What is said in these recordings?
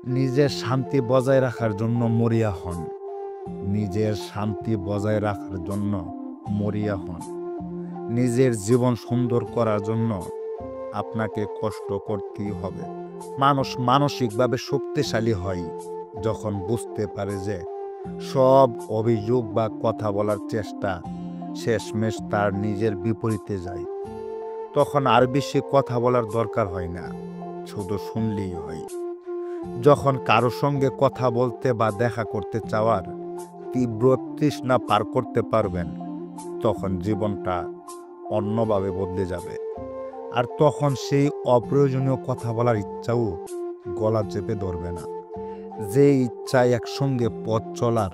নিজের শান্তি বজায় রাখার জন্য মরিয়া হন। নিজের শান্তি বজায় রাখার জন্য মরিয়া হন। নিজের জীবন সুন্দর করার জন্য আপনাকে কষ্ট করতেই হবে। মানুষ মানসিকভাবে শক্তিশালী হয় যখন বুঝতে পারে যে সব অভিযোগ বা কথা বলার চেষ্টা শেষমেশ তার নিজের বিপরীতে যায়। তখন আর বেশি কথা বলার দরকার হয় না, শুধু শুনলেই হয়। যখন কারো সঙ্গে কথা বলতে বা দেখা করতে চাওয়ার তীব্র তৃষ্ণা পার করতে পারবেন, তখন জীবনটা অন্যভাবে বদলে যাবে। আর তখন সেই অপ্রয়োজনীয় কথা বলার ইচ্ছাও গলা চেপে ধরবে না। যে ইচ্ছায় একসঙ্গে পথ চলার,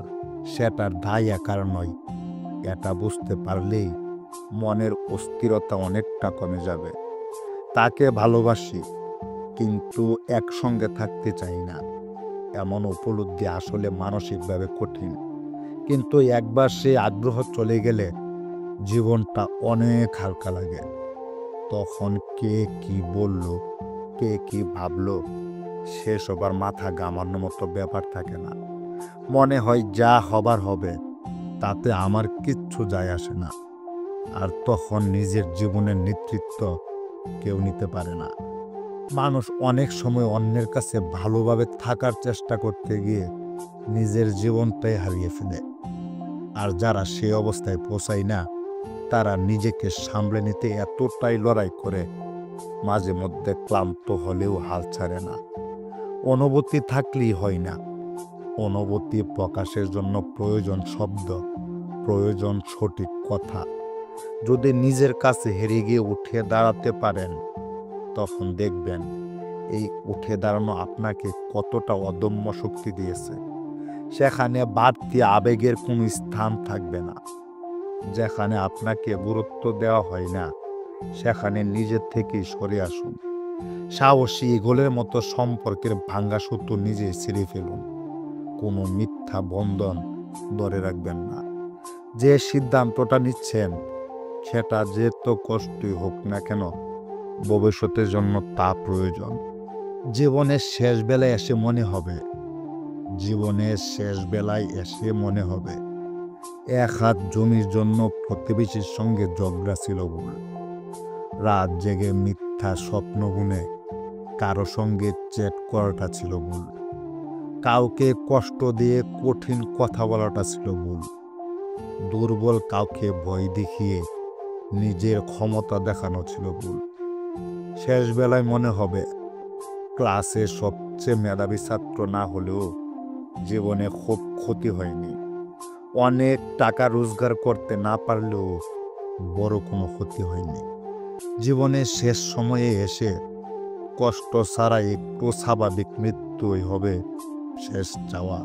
সেটার দায় একার নয়। এটা বুঝতে পারলেই মনের অস্থিরতা অনেকটা কমে যাবে। তাকে ভালোবাসি কিন্তু একসঙ্গে থাকতে চাই না, এমন উপলব্ধি আসলে মানসিকভাবে কঠিন। কিন্তু একবার সে আগ্রহ চলে গেলে জীবনটা অনেক হালকা লাগে। তখন কে কি বলল, কে কি ভাবলো, সেসব আর মাথা ঘামানোর মতো ব্যাপার থাকে না। মনে হয় যা হবার হবে, তাতে আমার কিচ্ছু যায় আসে না। আর তখন নিজের জীবনের নেতৃত্ব কেউ নিতে পারে না। মানুষ অনেক সময় অন্যের কাছে ভালোভাবে থাকার চেষ্টা করতে গিয়ে নিজের জীবনটাই হারিয়ে ফেলে। আর যারা সে অবস্থায় পৌঁছায় না, তারা নিজেকে সামলে নিতে এতটাই লড়াই করে, মাঝে মধ্যে ক্লান্ত হলেও হাল ছাড়ে না। অনুভূতি থাকলেই হয় না। অনুভূতি প্রকাশের জন্য প্রয়োজন শব্দ, প্রয়োজন সঠিক কথা। যদি নিজের কাছে হেরে গিয়ে উঠে দাঁড়াতে পারেন, তখন দেখবেন এই উঠে দাঁড়ানো আপনাকে কতটা অদম্য শক্তি দিয়েছে। সেখানে বাড়তি আবেগের কোনো স্থান থাকবে না। যেখানে আপনাকে গুরুত্ব দেওয়া হয় না, সেখানে নিজের থেকেই সরে আসুন। সাহসী ইগলের মতো সম্পর্কের ভাঙ্গা সূত্র নিজেই ছিঁড়ে ফেলুন। কোনো মিথ্যা বন্ধন ধরে রাখবেন না। যে সিদ্ধান্তটা নিচ্ছেন, সেটা যেত কষ্টই হোক না কেন, ভবিষ্যতের জন্য তা প্রয়োজন। জীবনের শেষ বেলায় এসে মনে হবে, জীবনের শেষ বেলায় এসে মনে হবে এক হাত জমির জন্য প্রতিবেশীর সঙ্গে ঝগড়া ছিল ভুল। রাত জেগে মিথ্যা স্বপ্ন গুনে কারো সঙ্গে চ্যাট করাটা ছিল ভুল। কাউকে কষ্ট দিয়ে কঠিন কথা বলাটা ছিল ভুল। দুর্বল কাউকে ভয় দেখিয়ে নিজের ক্ষমতা দেখানো ছিল ভুল। শেষ বেলায় মনে হবে ক্লাসে সবচেয়ে মেধাবী ছাত্র না হলেও জীবনে খুব ক্ষতি হয়নি। অনেক টাকা রোজগার করতে না পারলেও বড় কোনো ক্ষতি হয়নি। জীবনের শেষ সময়ে এসে কষ্ট ছাড়া একটু স্বাভাবিক মৃত্যুই হবে শেষ চাওয়া।